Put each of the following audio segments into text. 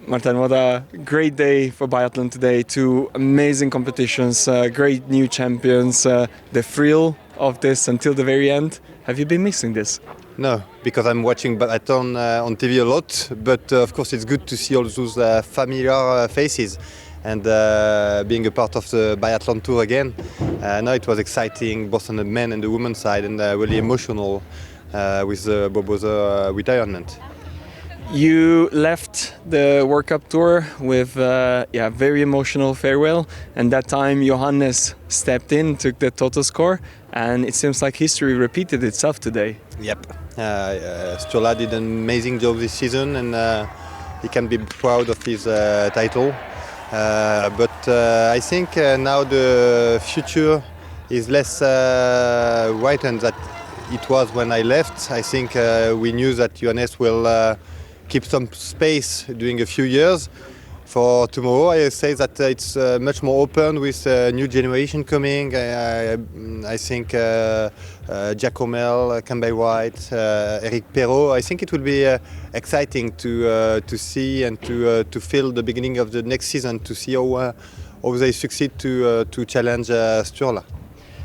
Martin, what a great day for biathlon today. Two amazing competitions, great new champions, the thrill of this until the very end. Have you been missing this? No, because I'm watching biathlon on TV a lot, but of course it's good to see all those familiar faces and being a part of the biathlon tour again. Now it was exciting both on the men and the women's side, and really emotional with Bobo's retirement. You left the World Cup tour with very emotional farewell, and that time Johannes stepped in, took the total score, and it seems like history repeated itself today. Yep, Sturla did an amazing job this season, and he can be proud of his title. But I think now the future is less whitened than it was when I left. I think we knew that Johannes will keep some space during a few years. For tomorrow, I say that it's much more open with a new generation coming. I think Giacomel, Campbell White, Eric Perrault. I think it will be exciting to see and to feel the beginning of the next season, to see how they succeed to challenge Sturla.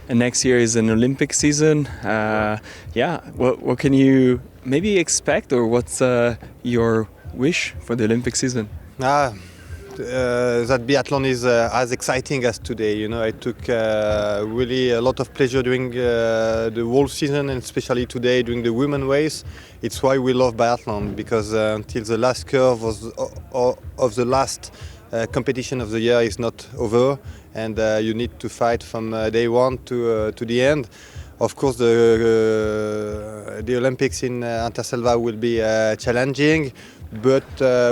And next year is an Olympic season. What can you maybe expect, or what's your wish for the Olympic season? That biathlon is as exciting as today. You know, I took really a lot of pleasure during the whole season, and especially today during the women's race. It's why we love biathlon, because until the last curve of the last competition of the year is not over, and you need to fight from day one to the end. Of course, the Olympics in Anterselva will be challenging, but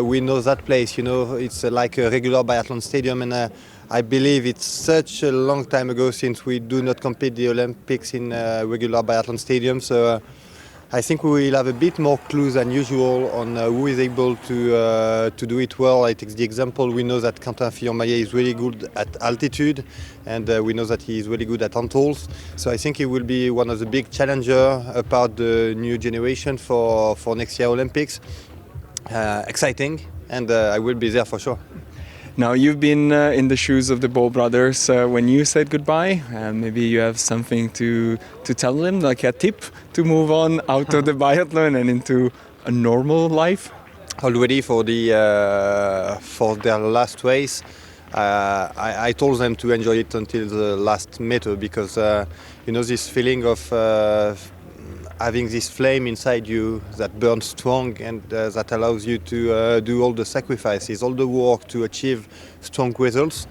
we know that place. You know, it's like a regular biathlon stadium, and I believe it's such a long time ago since we do not compete the Olympics in regular biathlon stadium. So I think we will have a bit more clues than usual on who is able to do it well. I take the example, we know that Quentin Fillon-Maillet is really good at altitude, and we know that he is really good at Antols. So I think he will be one of the big challengers about the new generation for next year Olympics. Exciting, and I will be there for sure. Now, you've been in the shoes of the Ball brothers when you said goodbye. Maybe you have something to tell them, like a tip to move on out of the biathlon and into a normal life? Already for their last race, I told them to enjoy it until the last meter, because you know, this feeling of having this flame inside you that burns strong, and that allows you to do all the sacrifices, all the work to achieve strong results.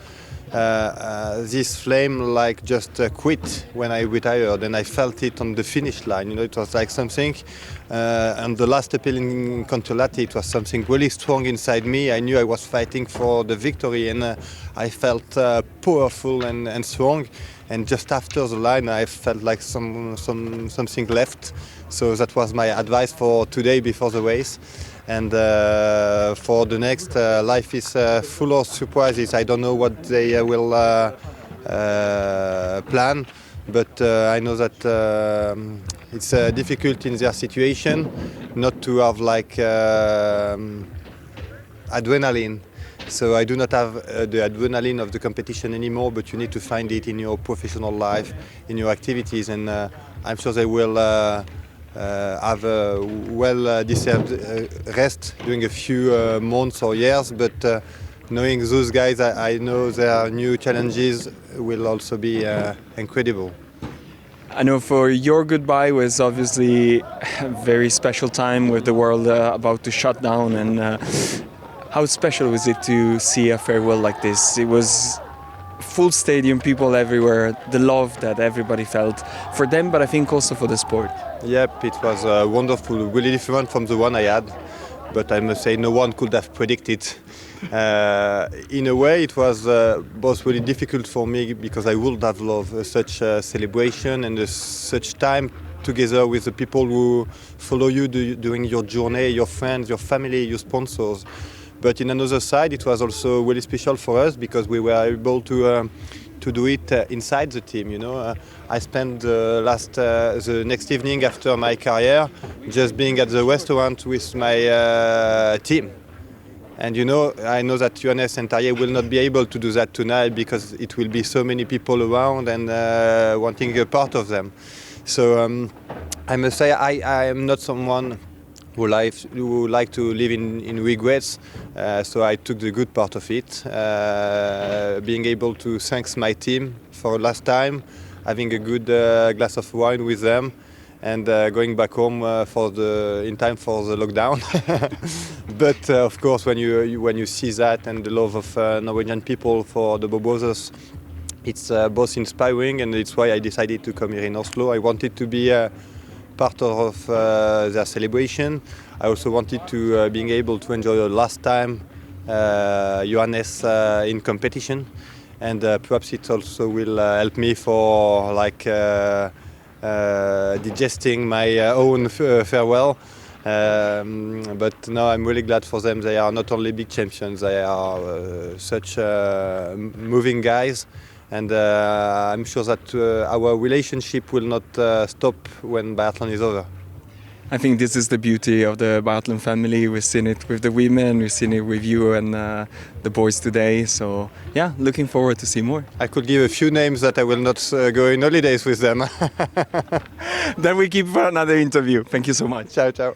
This flame just quit when I retired, and I felt it on the finish line. You know, it was like something, and the last appeal in Controlati, it was something really strong inside me. I knew I was fighting for the victory, and I felt powerful and strong. And just after the line, I felt like something left. So that was my advice for today before the race. And for the next, life is full of surprises. I don't know what they will plan, but I know that it's difficult in their situation not to have adrenaline. So I do not have the adrenaline of the competition anymore, but you need to find it in your professional life, in your activities, and I'm sure they will have a well-deserved rest during a few months or years, but knowing those guys, I know their new challenges will also be incredible. I know for your goodbye was obviously a very special time with the world about to shut down, and how special was it to see a farewell like this? It was full stadium, people everywhere, the love that everybody felt for them, but I think also for the sport. Yep, it was wonderful, really different from the one I had, but I must say no one could have predicted. In a way, it was both really difficult for me, because I would have loved such a celebration and such time together with the people who follow you during your journey, your friends, your family, your sponsors. But in another side, it was also really special for us, because we were able to do it inside the team. You know, I spent the next evening after my career just being at the restaurant with my team, And I know that Johannes and Tarjei will not be able to do that tonight because it will be so many people around and wanting a part of them. So I must say I am not someone who like to live in regrets. So I took the good part of it, being able to thank my team for last time, having a good glass of wine with them, and going back home in time for the lockdown. But of course, when you see that and the love of Norwegian people for the Bobosers, it's both inspiring, and it's why I decided to come here in Oslo. I wanted to be part of their celebration. I also wanted to being able to enjoy the last time Johannes in competition, and perhaps it also will help me for digesting my own farewell. But no, I'm really glad for them. They are not only big champions, they are such moving guys. And I'm sure that our relationship will not stop when biathlon is over. I think this is the beauty of the biathlon family. We've seen it with the women, we've seen it with you and the boys today. So yeah, looking forward to see more. I could give a few names that I will not go in holidays with them. Then we keep for another interview. Thank you so much. Ciao, ciao.